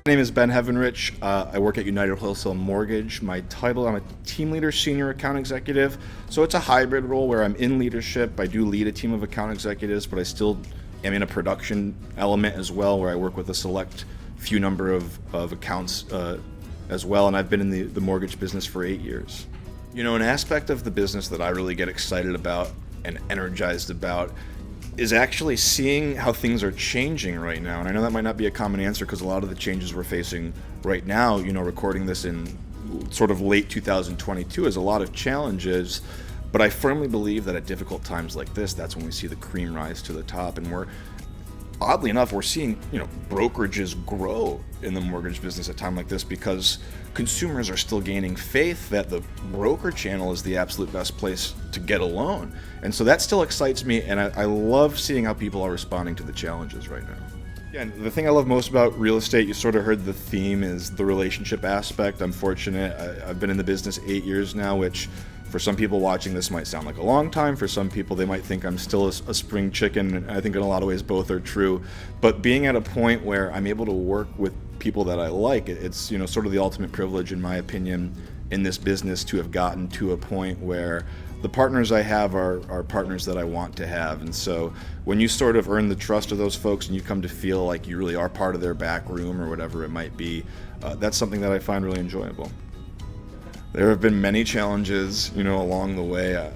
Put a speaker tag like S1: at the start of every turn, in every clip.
S1: My name is Ben Heavenrich. I work at United Wholesale Mortgage. My title, I'm a team leader, senior account executive. So it's a hybrid role where I'm in leadership. I do lead a team of account executives, but I still am in a production element as well, where I work with a select few number of accounts as well. And I've been in the mortgage business for 8 years. You know, an aspect of the business that I really get excited about and energized about is actually seeing how things are changing right now. And I know that might not be a common answer because a lot of the changes we're facing right now, you know, recording this in sort of late 2022 is a lot of challenges. But I firmly believe that at difficult times like this, that's when we see the cream rise to the top. And oddly enough, we're seeing, you know, brokerages grow in the mortgage business at a time like this because consumers are still gaining faith that the broker channel is the absolute best place to get a loan. And so that still excites me, and I love seeing how people are responding to the challenges right now. Yeah, and the thing I love most about real estate, you sort of heard the theme, is the relationship aspect. I'm fortunate. I've been in the business 8 years now, which for some people watching this might sound like a long time. For some people, they might think I'm still a spring chicken. I think in a lot of ways both are true. But being at a point where I'm able to work with people that I like, it's, you know, sort of the ultimate privilege, in my opinion, in this business to have gotten to a point where the partners I have are partners that I want to have. And so when you sort of earn the trust of those folks and you come to feel like you really are part of their back room or whatever it might be, that's something that I find really enjoyable. There have been many challenges, you know, along the way.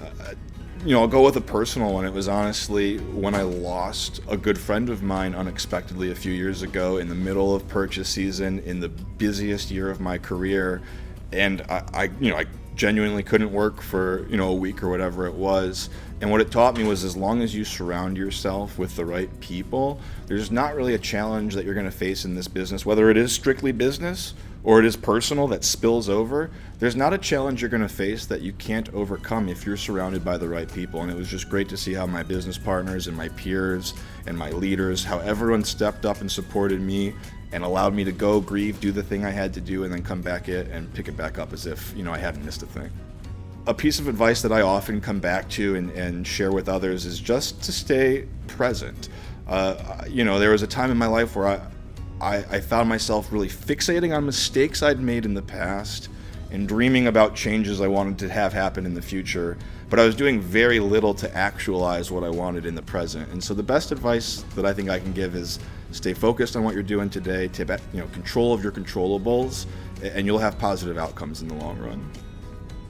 S1: I'll go with a personal one. It was honestly when I lost a good friend of mine unexpectedly a few years ago in the middle of purchase season, in the busiest year of my career. And I genuinely couldn't work for, you know, a week or whatever it was. And what it taught me was, as long as you surround yourself with the right people, there's not really a challenge that you're going to face in this business, whether it is strictly business or it is personal that spills over. There's not a challenge you're going to face that you can't overcome if you're surrounded by the right people. And it was just great to see how my business partners and my peers and my leaders, how everyone stepped up and supported me and allowed me to go grieve, do the thing I had to do, and then come back and pick it back up as if, you know, I hadn't missed a thing. A piece of advice that I often come back to and share with others is just to stay present. There was a time in my life where I found myself really fixating on mistakes I'd made in the past and dreaming about changes I wanted to have happen in the future, but I was doing very little to actualize what I wanted in the present. And so the best advice that I think I can give is stay focused on what you're doing today, take control of your controllables, and you'll have positive outcomes in the long run.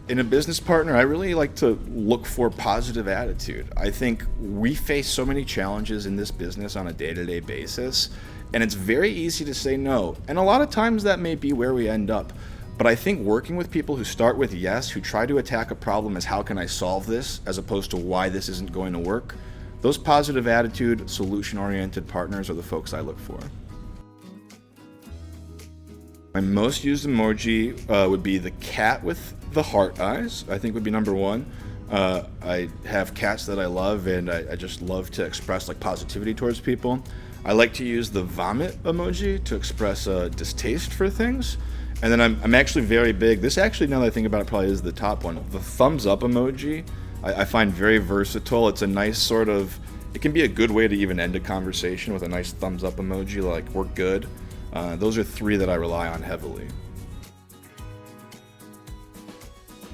S1: In a business partner, I really like to look for positive attitude. I think we face so many challenges in this business on a day-to-day basis, and it's very easy to say no. And a lot of times that may be where we end up. But I think working with people who start with yes, who try to attack a problem as how can I solve this, as opposed to why this isn't going to work, those positive attitude, solution-oriented partners are the folks I look for. My most used emoji would be the cat with the heart eyes, I think would be number one. I have cats that I love, and I just love to express like positivity towards people. I like to use the vomit emoji to express distaste for things. And then I'm actually very big. This actually, now that I think about it, probably is the top one. The thumbs up emoji, I find very versatile. It's a nice sort of, it can be a good way to even end a conversation with a nice thumbs up emoji, like we're good. Those are three that I rely on heavily.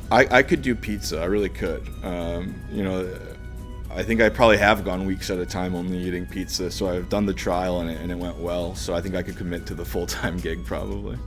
S1: I could do pizza, I really could. I think I probably have gone weeks at a time only eating pizza, so I've done the trial and it went well, so I think I could commit to the full-time gig probably.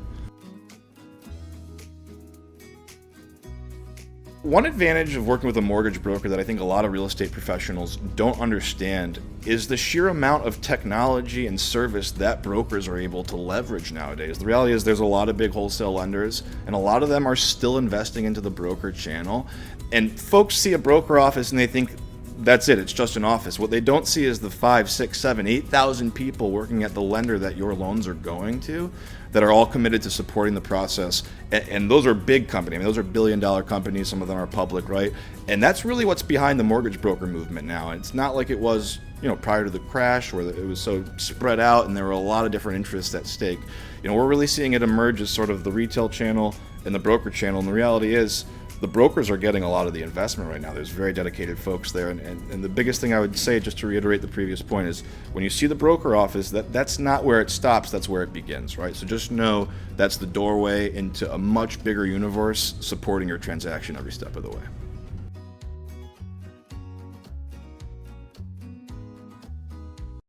S1: One advantage of working with a mortgage broker that I think a lot of real estate professionals don't understand is the sheer amount of technology and service that brokers are able to leverage nowadays. The reality is there's a lot of big wholesale lenders, and a lot of them are still investing into the broker channel. And folks see a broker office and they think that's it, it's just an office. What they don't see is the 5, 6, 7, 8,000 people working at the lender that your loans are going to, that are all committed to supporting the process. And those are big companies. I mean, those are billion-dollar companies. Some of them are public, right? And that's really what's behind the mortgage broker movement now. It's not like it was, prior to the crash, where it was so spread out and there were a lot of different interests at stake. We're really seeing it emerge as sort of the retail channel and the broker channel. And the reality is, the brokers are getting a lot of the investment right now. There's very dedicated folks there, and the biggest thing I would say, just to reiterate the previous point, is when you see the broker office, that's not where it stops, that's where it begins, right? So just know that's the doorway into a much bigger universe supporting your transaction every step of the way.